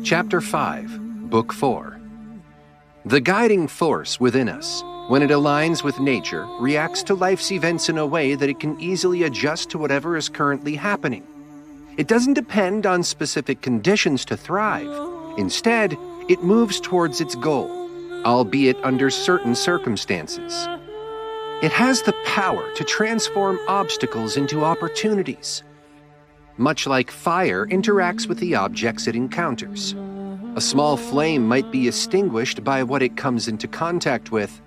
Chapter 5, Book 4. The guiding force within us, when it aligns with nature, reacts to life's events in a way that it can easily adjust to whatever is currently happening. It doesn't depend on specific conditions to thrive. Instead, it moves towards its goal, albeit under certain circumstances. It has the power to transform obstacles into opportunities. Much like fire interacts with the objects it encounters. A small flame might be extinguished by what it comes into contact with,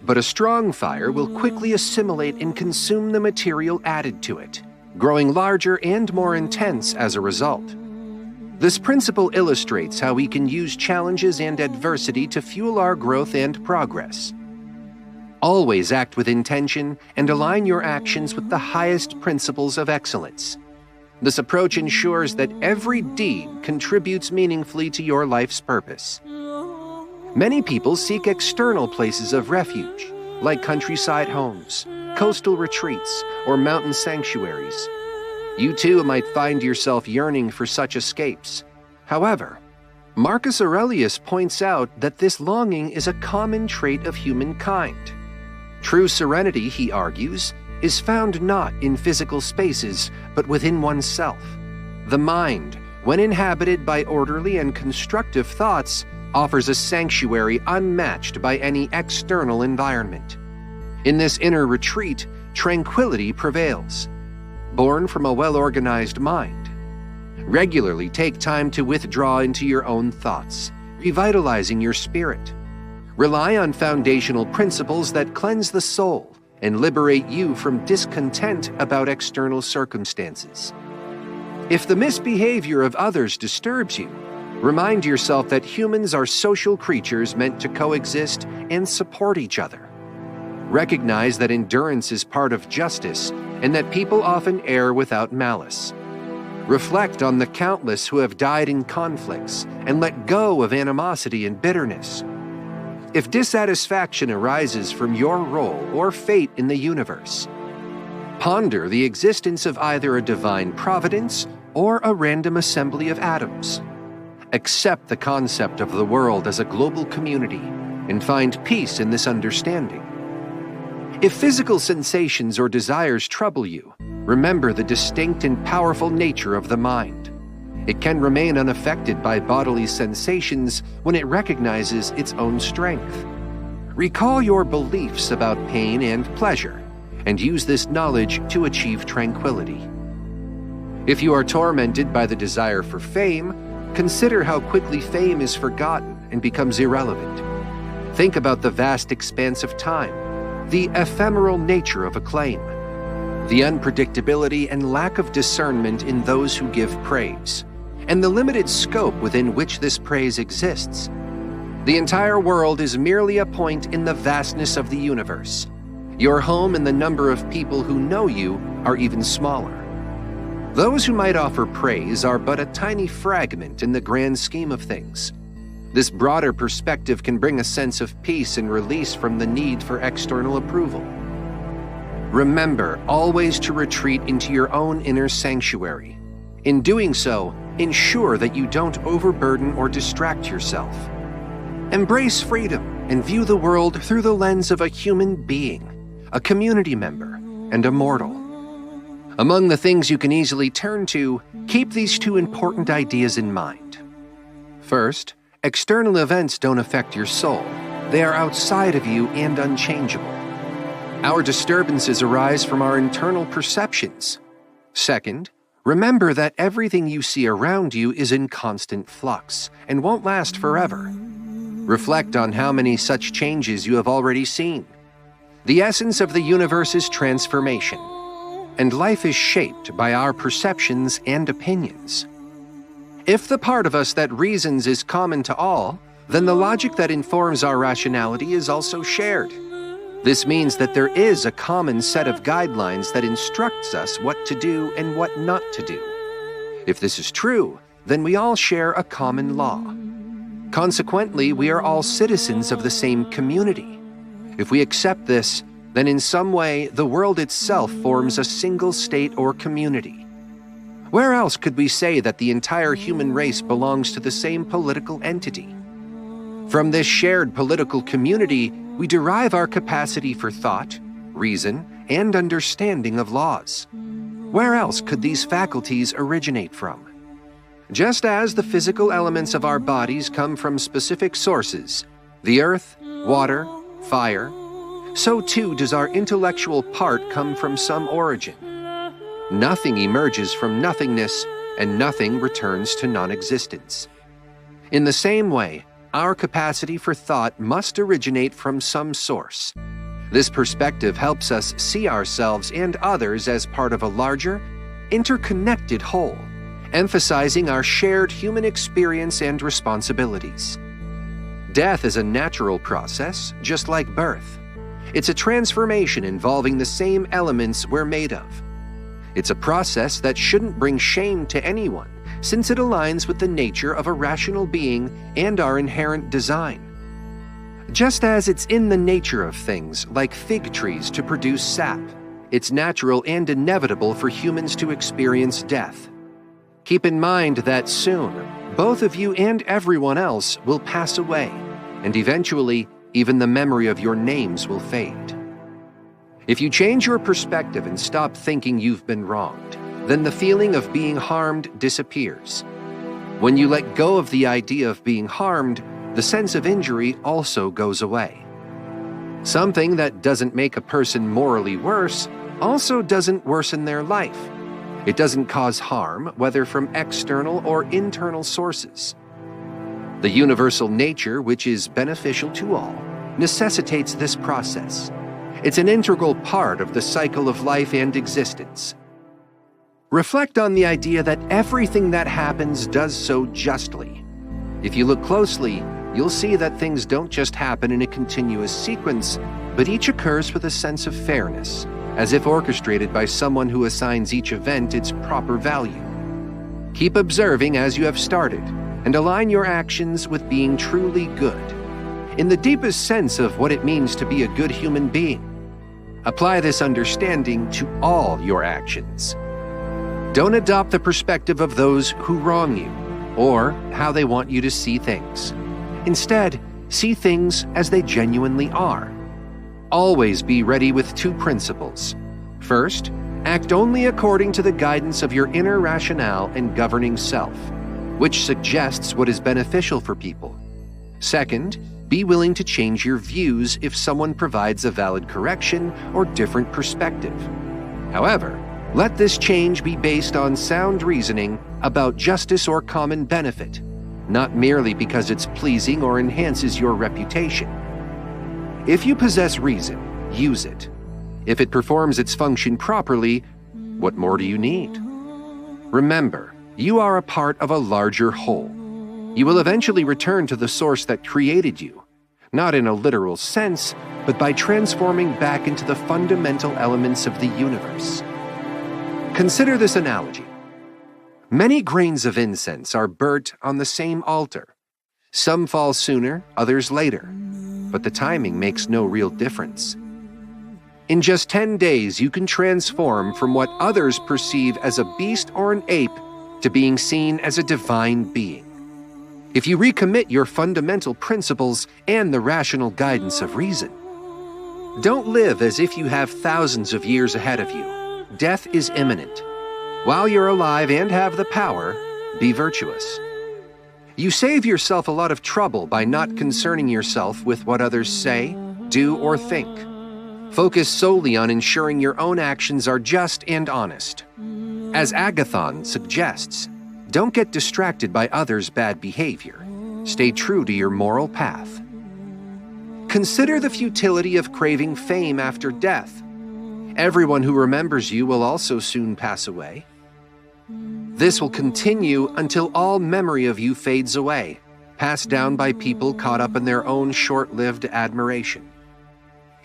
but a strong fire will quickly assimilate and consume the material added to it, growing larger and more intense as a result. This principle illustrates how we can use challenges and adversity to fuel our growth and progress. Always act with intention and align your actions with the highest principles of excellence. This approach ensures that every deed contributes meaningfully to your life's purpose. Many people seek external places of refuge, like countryside homes, coastal retreats, or mountain sanctuaries. You too might find yourself yearning for such escapes. However, Marcus Aurelius points out that this longing is a common trait of humankind. True serenity, he argues, is found not in physical spaces, but within oneself. The mind, when inhabited by orderly and constructive thoughts, offers a sanctuary unmatched by any external environment. In this inner retreat, tranquility prevails. Born from a well-organized mind. Regularly take time to withdraw into your own thoughts, revitalizing your spirit. Rely on foundational principles that cleanse the soul and liberate you from discontent about external circumstances. If the misbehavior of others disturbs you, remind yourself that humans are social creatures meant to coexist and support each other. Recognize that endurance is part of justice and that people often err without malice. Reflect on the countless who have died in conflicts and let go of animosity and bitterness. If dissatisfaction arises from your role or fate in the universe, ponder the existence of either a divine providence or a random assembly of atoms. Accept the concept of the world as a global community and find peace in this understanding. If physical sensations or desires trouble you, remember the distinct and powerful nature of the mind. It can remain unaffected by bodily sensations when it recognizes its own strength. Recall your beliefs about pain and pleasure, and use this knowledge to achieve tranquility. If you are tormented by the desire for fame, consider how quickly fame is forgotten and becomes irrelevant. Think about the vast expanse of time, the ephemeral nature of acclaim, the unpredictability and lack of discernment in those who give praise, and the limited scope within which this praise exists. The entire world is merely a point in the vastness of the universe. Your home and the number of people who know you are even smaller. Those who might offer praise are but a tiny fragment in the grand scheme of things. This broader perspective can bring a sense of peace and release from the need for external approval. Remember always to retreat into your own inner sanctuary. In doing so, ensure that you don't overburden or distract yourself. Embrace freedom and view the world through the lens of a human being, a community member, and a mortal. Among the things you can easily turn to, keep these two important ideas in mind. First, external events don't affect your soul. They are outside of you and unchangeable. Our disturbances arise from our internal perceptions. Second, remember that everything you see around you is in constant flux and won't last forever. Reflect on how many such changes you have already seen. The essence of the universe is transformation, and life is shaped by our perceptions and opinions. If the part of us that reasons is common to all, then the logic that informs our rationality is also shared. This means that there is a common set of guidelines that instructs us what to do and what not to do. If this is true, then we all share a common law. Consequently, we are all citizens of the same community. If we accept this, then in some way the world itself forms a single state or community. Where else could we say that the entire human race belongs to the same political entity? From this shared political community, we derive our capacity for thought, reason, and understanding of laws. Where else could these faculties originate from? Just as the physical elements of our bodies come from specific sources, the earth, water, fire, so too does our intellectual part come from some origin. Nothing emerges from nothingness, and nothing returns to non-existence. In the same way, our capacity for thought must originate from some source. This perspective helps us see ourselves and others as part of a larger, interconnected whole, emphasizing our shared human experience and responsibilities. Death is a natural process, just like birth. It's a transformation involving the same elements we're made of. It's a process that shouldn't bring shame to anyone, since it aligns with the nature of a rational being and our inherent design. Just as it's in the nature of things, like fig trees, to produce sap, it's natural and inevitable for humans to experience death. Keep in mind that soon, both of you and everyone else will pass away, and eventually, even the memory of your names will fade. If you change your perspective and stop thinking you've been wronged, then the feeling of being harmed disappears. When you let go of the idea of being harmed, the sense of injury also goes away. Something that doesn't make a person morally worse also doesn't worsen their life. It doesn't cause harm, whether from external or internal sources. The universal nature, which is beneficial to all, necessitates this process. It's an integral part of the cycle of life and existence. Reflect on the idea that everything that happens does so justly. If you look closely, you'll see that things don't just happen in a continuous sequence, but each occurs with a sense of fairness, as if orchestrated by someone who assigns each event its proper value. Keep observing as you have started, and align your actions with being truly good, in the deepest sense of what it means to be a good human being. Apply this understanding to all your actions. Don't adopt the perspective of those who wrong you, or how they want you to see things. Instead, see things as they genuinely are. Always be ready with two principles. First, act only according to the guidance of your inner rationale and governing self, which suggests what is beneficial for people. Second, be willing to change your views if someone provides a valid correction or different perspective. However, let this change be based on sound reasoning about justice or common benefit, not merely because it's pleasing or enhances your reputation. If you possess reason, use it. If it performs its function properly, what more do you need? Remember, you are a part of a larger whole. You will eventually return to the source that created you, not in a literal sense, but by transforming back into the fundamental elements of the universe. Consider this analogy. Many grains of incense are burnt on the same altar. Some fall sooner, others later, but the timing makes no real difference. In just 10 days, you can transform from what others perceive as a beast or an ape to being seen as a divine being. If you recommit your fundamental principles and the rational guidance of reason. Don't live as if you have thousands of years ahead of you. Death is imminent. While you're alive and have the power, be virtuous. You save yourself a lot of trouble by not concerning yourself with what others say, do, or think. Focus solely on ensuring your own actions are just and honest. As Agathon suggests, don't get distracted by others' bad behavior. Stay true to your moral path. Consider the futility of craving fame after death. Everyone who remembers you will also soon pass away. This will continue until all memory of you fades away, passed down by people caught up in their own short-lived admiration.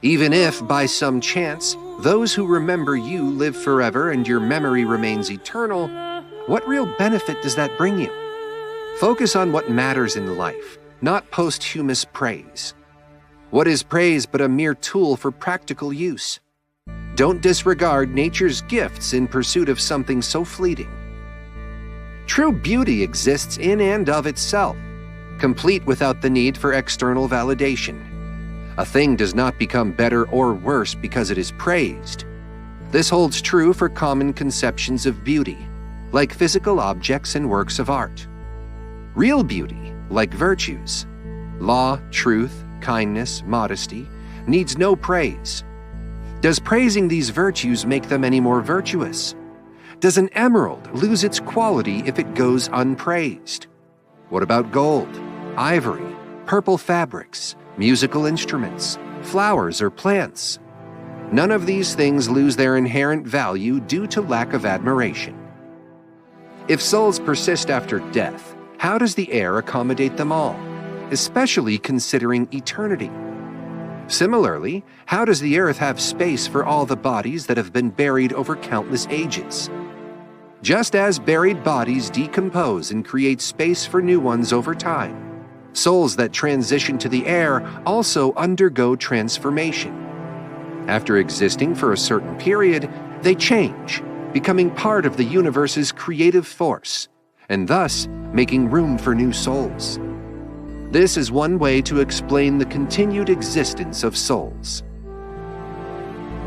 Even if, by some chance, those who remember you live forever and your memory remains eternal, what real benefit does that bring you? Focus on what matters in life, not posthumous praise. What is praise but a mere tool for practical use? Don't disregard nature's gifts in pursuit of something so fleeting. True beauty exists in and of itself, complete without the need for external validation. A thing does not become better or worse because it is praised. This holds true for common conceptions of beauty, like physical objects and works of art. Real beauty, like virtues, law, truth, kindness, modesty, needs no praise. Does praising these virtues make them any more virtuous? Does an emerald lose its quality if it goes unpraised? What about gold, ivory, purple fabrics, musical instruments, flowers, or plants? None of these things lose their inherent value due to lack of admiration. If souls persist after death, how does the air accommodate them all, especially considering eternity? Similarly, how does the earth have space for all the bodies that have been buried over countless ages? Just as buried bodies decompose and create space for new ones over time, souls that transition to the air also undergo transformation. After existing for a certain period, they change, becoming part of the universe's creative force, and thus making room for new souls. This is one way to explain the continued existence of souls.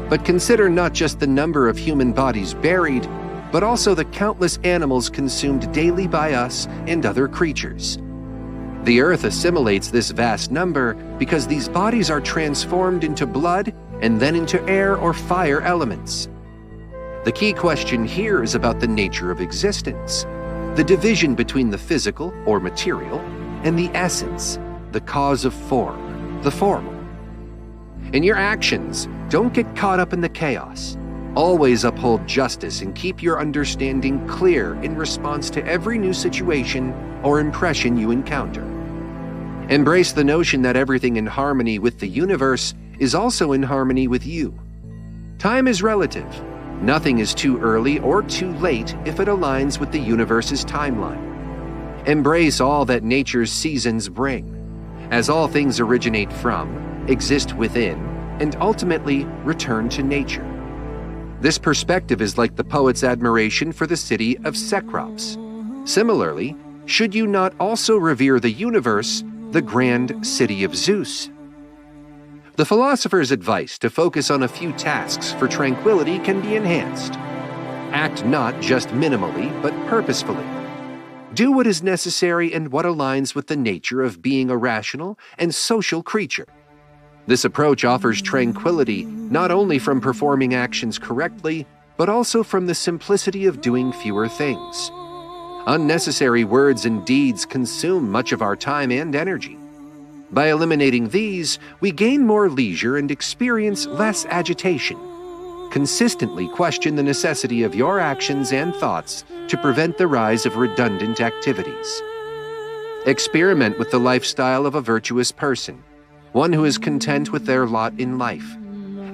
But consider not just the number of human bodies buried, but also the countless animals consumed daily by us and other creatures. The earth assimilates this vast number because these bodies are transformed into blood and then into air or fire elements. The key question here is about the nature of existence, the division between the physical or material and the essence, the cause of form, the formal. In your actions, don't get caught up in the chaos. Always uphold justice and keep your understanding clear in response to every new situation or impression you encounter. Embrace the notion that everything in harmony with the universe is also in harmony with you. Time is relative. Nothing is too early or too late if it aligns with the universe's timeline. Embrace all that nature's seasons bring, as all things originate from, exist within, and ultimately return to nature. This perspective is like the poet's admiration for the city of Cecrops. Similarly, should you not also revere the universe, the grand city of Zeus? The philosopher's advice to focus on a few tasks for tranquility can be enhanced. Act not just minimally, but purposefully. Do what is necessary and what aligns with the nature of being a rational and social creature. This approach offers tranquility not only from performing actions correctly, but also from the simplicity of doing fewer things. Unnecessary words and deeds consume much of our time and energy. By eliminating these, we gain more leisure and experience less agitation. Consistently question the necessity of your actions and thoughts to prevent the rise of redundant activities. Experiment with the lifestyle of a virtuous person, one who is content with their lot in life,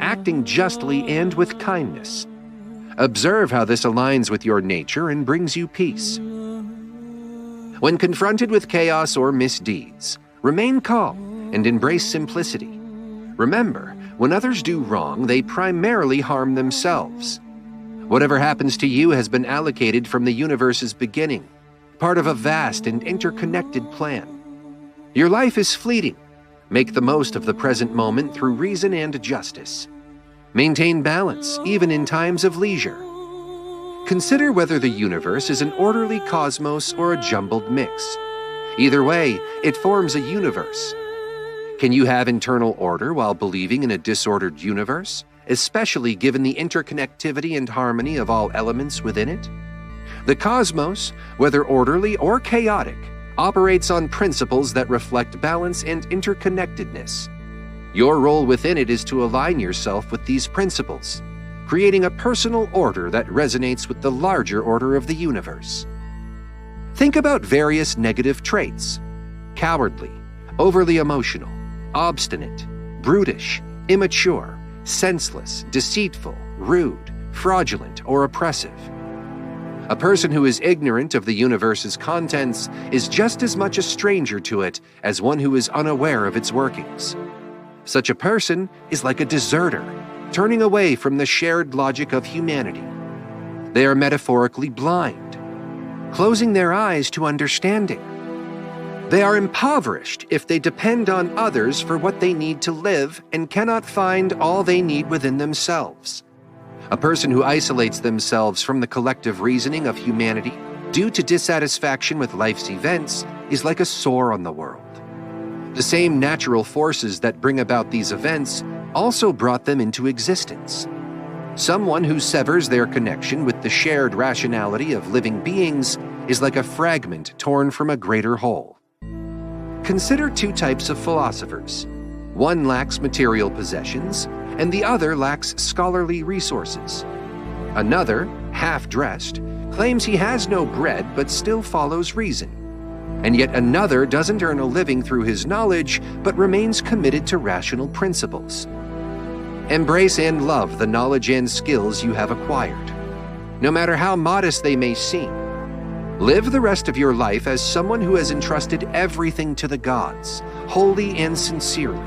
acting justly and with kindness. Observe how this aligns with your nature and brings you peace. When confronted with chaos or misdeeds, remain calm and embrace simplicity. Remember, when others do wrong, they primarily harm themselves. Whatever happens to you has been allocated from the universe's beginning, part of a vast and interconnected plan. Your life is fleeting. Make the most of the present moment through reason and justice. Maintain balance, even in times of leisure. Consider whether the universe is an orderly cosmos or a jumbled mix. Either way, it forms a universe. Can you have internal order while believing in a disordered universe, especially given the interconnectivity and harmony of all elements within it? The cosmos, whether orderly or chaotic, operates on principles that reflect balance and interconnectedness. Your role within it is to align yourself with these principles, creating a personal order that resonates with the larger order of the universe. Think about various negative traits: cowardly, overly emotional, obstinate, brutish, immature, senseless, deceitful, rude, fraudulent, or oppressive. A person who is ignorant of the universe's contents is just as much a stranger to it as one who is unaware of its workings. Such a person is like a deserter, turning away from the shared logic of humanity. They are metaphorically blind. closing their eyes to understanding. They are impoverished if they depend on others for what they need to live and cannot find all they need within themselves. A person who isolates themselves from the collective reasoning of humanity due to dissatisfaction with life's events is like a sore on the world. The same natural forces that bring about these events also brought them into existence. Someone who severs their connection with the shared rationality of living beings is like a fragment torn from a greater whole. Consider two types of philosophers. One lacks material possessions, and the other lacks scholarly resources. Another, half-dressed, claims he has no bread but still follows reason. And yet another doesn't earn a living through his knowledge but remains committed to rational principles. Embrace and love the knowledge and skills you have acquired, no matter how modest they may seem. Live the rest of your life as someone who has entrusted everything to the gods, wholly and sincerely,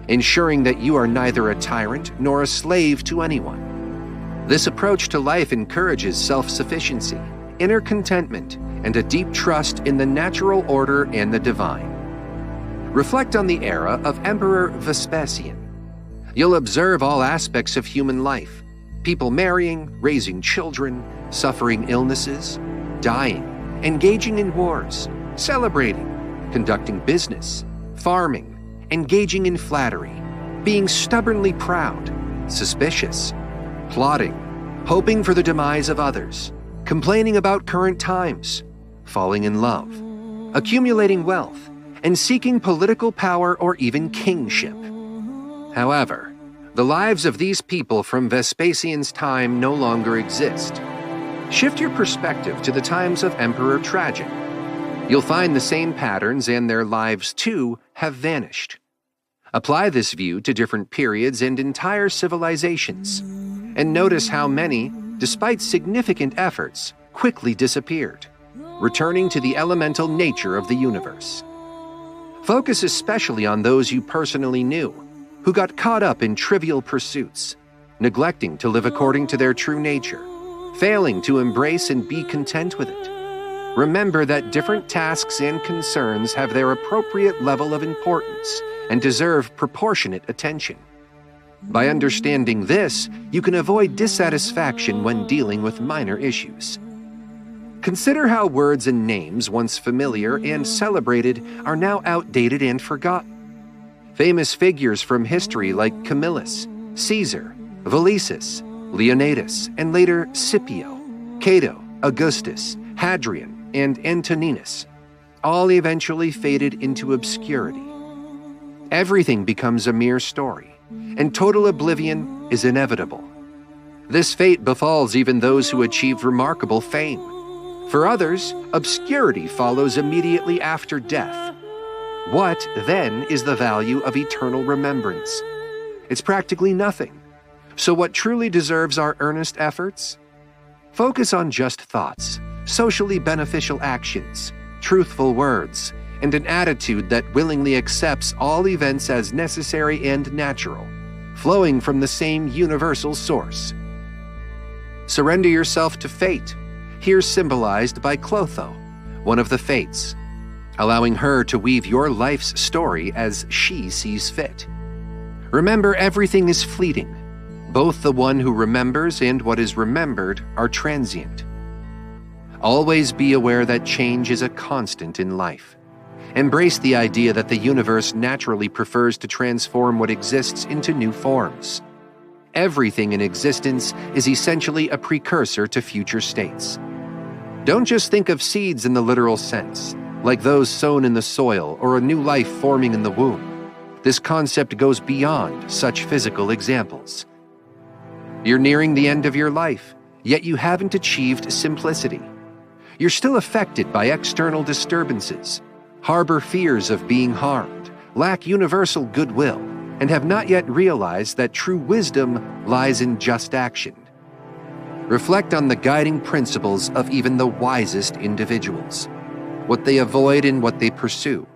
ensuring that you are neither a tyrant nor a slave to anyone. This approach to life encourages self-sufficiency, inner contentment, and a deep trust in the natural order and the divine. Reflect on the era of Emperor Vespasian. You'll observe all aspects of human life: people marrying, raising children, suffering illnesses, dying, engaging in wars, celebrating, conducting business, farming, engaging in flattery, being stubbornly proud, suspicious, plotting, hoping for the demise of others, complaining about current times, falling in love, accumulating wealth, and seeking political power or even kingship. However, the lives of these people from Vespasian's time no longer exist. Shift your perspective to the times of Emperor Trajan. You'll find the same patterns, and their lives too have vanished. Apply this view to different periods and entire civilizations, and notice how many, despite significant efforts, quickly disappeared, returning to the elemental nature of the universe. Focus especially on those you personally knew, who got caught up in trivial pursuits, neglecting to live according to their true nature, failing to embrace and be content with it. Remember that different tasks and concerns have their appropriate level of importance and deserve proportionate attention. By understanding this, you can avoid dissatisfaction when dealing with minor issues. Consider how words and names once familiar and celebrated are now outdated and forgotten. Famous figures from history like Camillus, Caesar, Valisus, Leonidas, and later Scipio, Cato, Augustus, Hadrian, and Antoninus all eventually faded into obscurity. Everything becomes a mere story, and total oblivion is inevitable. This fate befalls even those who achieve remarkable fame. For others, obscurity follows immediately after death. What, then, is the value of eternal remembrance? It's practically nothing. So what truly deserves our earnest efforts? Focus on just thoughts, socially beneficial actions, truthful words, and an attitude that willingly accepts all events as necessary and natural, flowing from the same universal source. Surrender yourself to fate, here symbolized by Clotho, one of the Fates, allowing her to weave your life's story as she sees fit. Remember, everything is fleeting. Both the one who remembers and what is remembered are transient. Always be aware that change is a constant in life. Embrace the idea that the universe naturally prefers to transform what exists into new forms. Everything in existence is essentially a precursor to future states. Don't just think of seeds in the literal sense, like those sown in the soil or a new life forming in the womb. This concept goes beyond such physical examples. You're nearing the end of your life, yet you haven't achieved simplicity. You're still affected by external disturbances, harbor fears of being harmed, lack universal goodwill, and have not yet realized that true wisdom lies in just action. Reflect on the guiding principles of even the wisest individuals, what they avoid and what they pursue.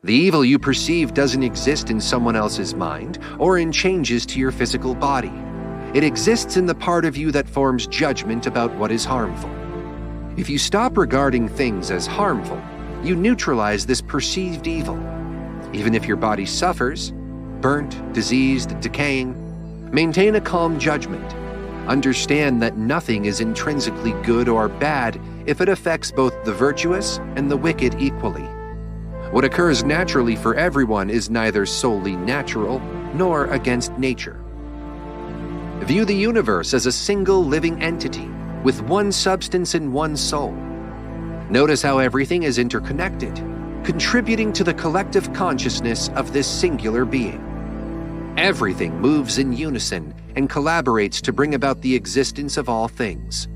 The evil you perceive doesn't exist in someone else's mind or in changes to your physical body. It exists in the part of you that forms judgment about what is harmful. If you stop regarding things as harmful, you neutralize this perceived evil. Even if your body suffers, burnt, diseased, decaying, maintain a calm judgment. Understand that nothing is intrinsically good or bad if it affects both the virtuous and the wicked equally. What occurs naturally for everyone is neither solely natural nor against nature. View the universe as a single living entity with one substance and one soul. Notice how everything is interconnected, contributing to the collective consciousness of this singular being. Everything moves in unison and collaborates to bring about the existence of all things.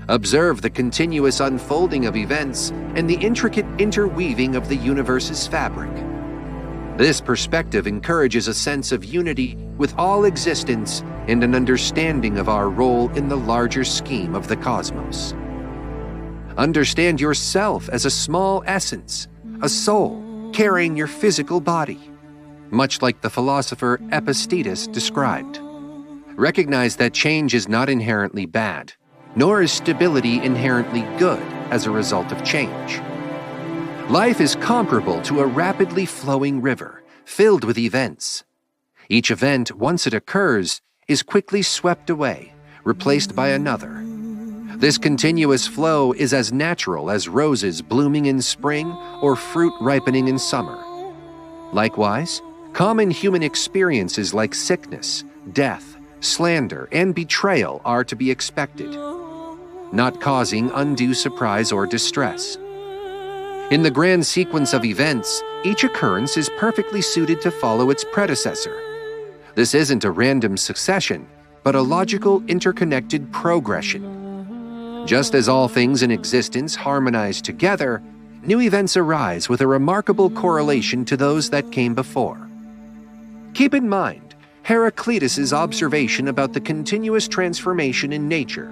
Observe the continuous unfolding of events and the intricate interweaving of the universe's fabric. This perspective encourages a sense of unity with all existence and an understanding of our role in the larger scheme of the cosmos. Understand yourself as a small essence, a soul carrying your physical body, much like the philosopher Epictetus described. Recognize that change is not inherently bad, nor is stability inherently good as a result of change. Life is comparable to a rapidly flowing river filled with events. Each event, once it occurs, is quickly swept away, replaced by another. This continuous flow is as natural as roses blooming in spring or fruit ripening in summer. Likewise, common human experiences like sickness, death, slander, and betrayal are to be expected, not causing undue surprise or distress. In the grand sequence of events, each occurrence is perfectly suited to follow its predecessor. This isn't a random succession, but a logical, interconnected progression. Just as all things in existence harmonize together, new events arise with a remarkable correlation to those that came before. Keep in mind Heraclitus's observation about the continuous transformation in nature.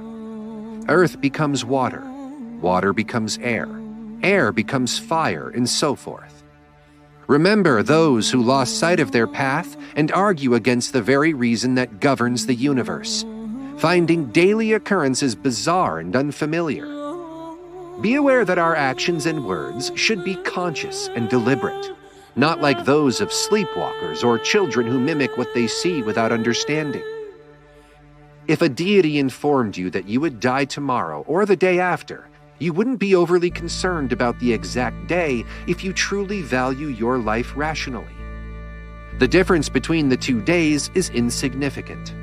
Earth becomes water, water becomes air, air becomes fire, and so forth. Remember those who lost sight of their path and argue against the very reason that governs the universe, finding daily occurrences bizarre and unfamiliar. Be aware that our actions and words should be conscious and deliberate, not like those of sleepwalkers or children who mimic what they see without understanding. If a deity informed you that you would die tomorrow or the day after, you wouldn't be overly concerned about the exact day if you truly value your life rationally. The difference between the 2 days is insignificant.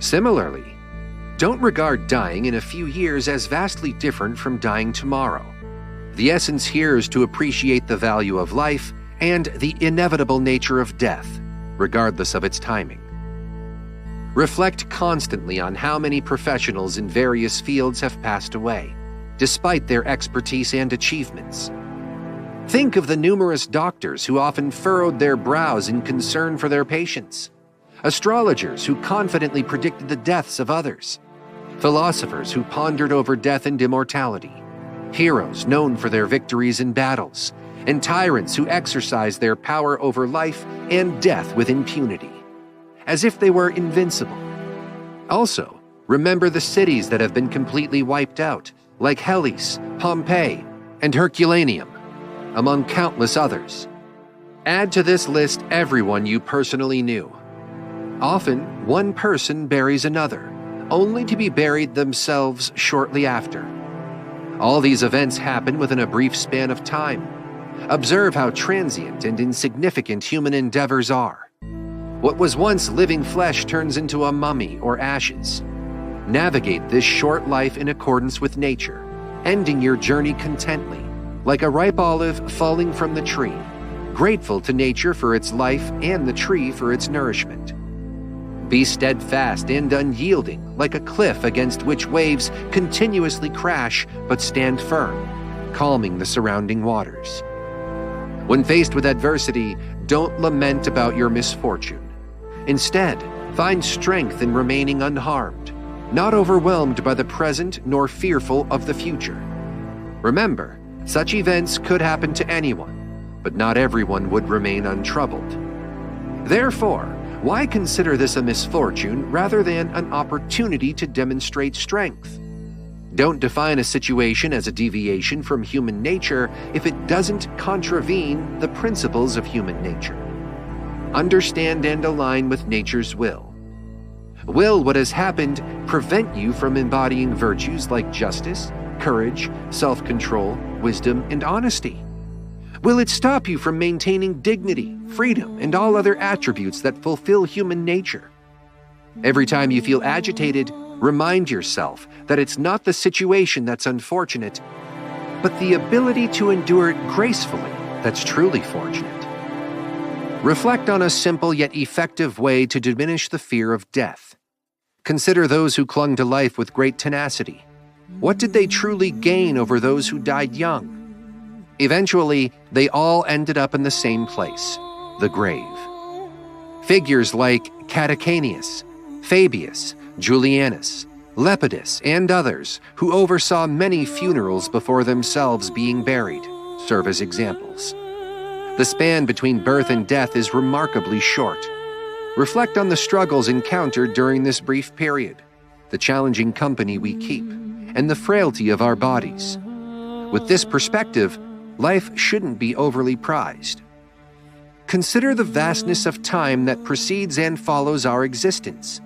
Similarly, don't regard dying in a few years as vastly different from dying tomorrow. The essence here is to appreciate the value of life and the inevitable nature of death, regardless of its timing. Reflect constantly on how many professionals in various fields have passed away, despite their expertise and achievements. Think of the numerous doctors who often furrowed their brows in concern for their patients, astrologers who confidently predicted the deaths of others, philosophers who pondered over death and immortality, heroes known for their victories in battles, and tyrants who exercised their power over life and death with impunity, as if they were invincible. Also, remember the cities that have been completely wiped out, like Hellas, Pompeii, and Herculaneum, among countless others. Add to this list everyone you personally knew. Often, one person buries another, only to be buried themselves shortly after. All these events happen within a brief span of time. Observe how transient and insignificant human endeavors are. What was once living flesh turns into a mummy or ashes. Navigate this short life in accordance with nature, ending your journey contently, like a ripe olive falling from the tree, grateful to nature for its life and the tree for its nourishment. Be steadfast and unyielding, like a cliff against which waves continuously crash but stand firm, calming the surrounding waters. When faced with adversity, don't lament about your misfortune. Instead, find strength in remaining unharmed, not overwhelmed by the present nor fearful of the future. Remember, such events could happen to anyone, but not everyone would remain untroubled. Therefore, why consider this a misfortune rather than an opportunity to demonstrate strength? Don't define a situation as a deviation from human nature if it doesn't contravene the principles of human nature. Understand and align with nature's will. Will what has happened prevent you from embodying virtues like justice, courage, self-control, wisdom, and honesty? Will it stop you from maintaining dignity, freedom, and all other attributes that fulfill human nature? Every time you feel agitated, remind yourself that it's not the situation that's unfortunate, but the ability to endure it gracefully that's truly fortunate. Reflect on a simple yet effective way to diminish the fear of death. Consider those who clung to life with great tenacity. What did they truly gain over those who died young? Eventually, they all ended up in the same place, the grave. Figures like Catacanius, Fabius, Julianus, Lepidus, and others who oversaw many funerals before themselves being buried serve as examples. The span between birth and death is remarkably short. Reflect on the struggles encountered during this brief period, the challenging company we keep, and the frailty of our bodies. With this perspective, life shouldn't be overly prized. Consider the vastness of time that precedes and follows our existence.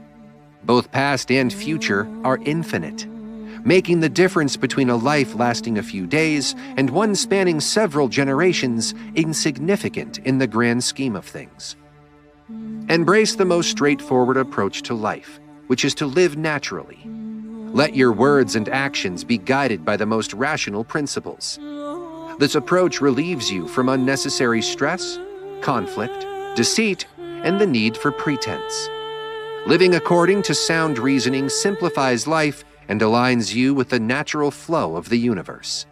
Both past and future are infinite, making the difference between a life lasting a few days and one spanning several generations insignificant in the grand scheme of things. Embrace the most straightforward approach to life, which is to live naturally. Let your words and actions be guided by the most rational principles. This approach relieves you from unnecessary stress, conflict, deceit, and the need for pretense. Living according to sound reasoning simplifies life and aligns you with the natural flow of the universe.